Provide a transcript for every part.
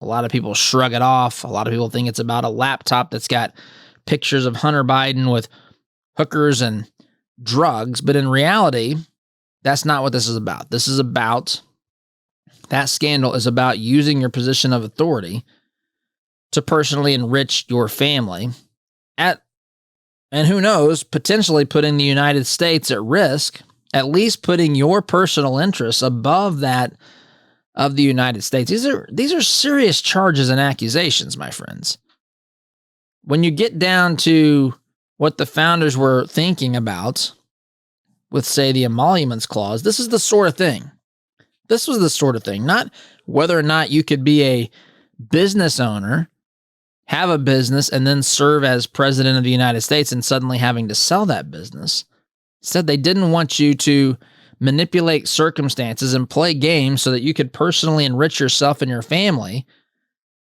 A lot of people shrug it off. A lot of people think it's about a laptop that's got pictures of Hunter Biden with hookers and drugs. But in reality, that's not what this is about. This is about, that scandal is about using your position of authority to personally enrich your family and who knows, potentially putting the United States at risk, at least putting your personal interests above that of the United States. These are serious charges and accusations, my friends. When you get down to what the founders were thinking about with, say, the emoluments clause, this is the sort of thing. This was the sort of thing, not whether or not you could be a business owner, have a business, and then serve as president of the United States and suddenly having to sell that business. Instead, they didn't want you to manipulate circumstances and play games so that you could personally enrich yourself and your family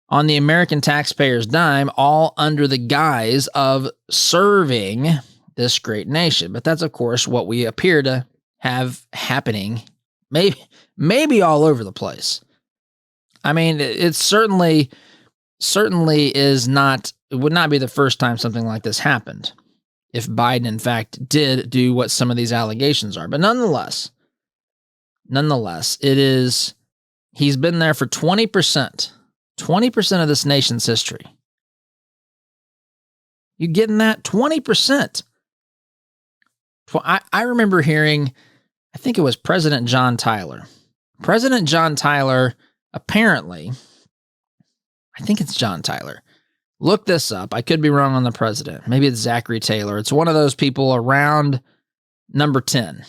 on the American taxpayer's dime, all under the guise of serving this great nation. But that's, of course, what we appear to have happening, maybe all over the place. I mean, it certainly is not, it would not be the first time something like this happened, if Biden, in fact, did do what some of these allegations are. But nonetheless, it is, he's been there for 20% of this nation's history. You getting that? 20%. I remember hearing, I think it was President John Tyler. President John Tyler, apparently, I think it's John Tyler. Look this up. I could be wrong on the president. Maybe it's Zachary Taylor. It's one of those people around number 10.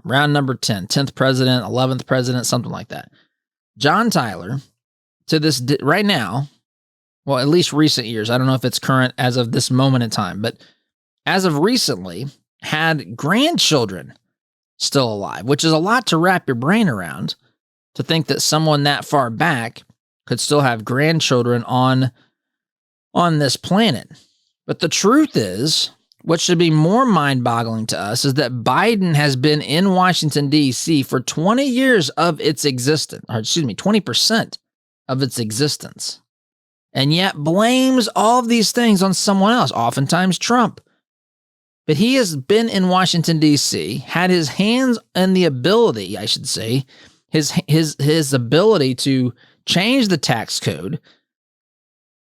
Around number 10. 10th president, 11th president, something like that. John Tyler, to this right now, well, at least recent years, I don't know if it's current as of this moment in time, but as of recently, had grandchildren still alive, which is a lot to wrap your brain around, to think that someone that far back could still have grandchildren on this planet. But the truth is, what should be more mind-boggling to us is that Biden has been in Washington, D.C. for 20 years of its existence, or 20% of its existence, and yet blames all of these things on someone else, oftentimes Trump. But he has been in Washington, D.C., had his hands and the ability, I should say, his ability to change the tax code.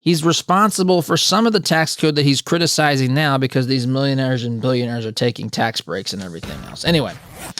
He's responsible for some of the tax code that he's criticizing now because these millionaires and billionaires are taking tax breaks and everything else. Anyway,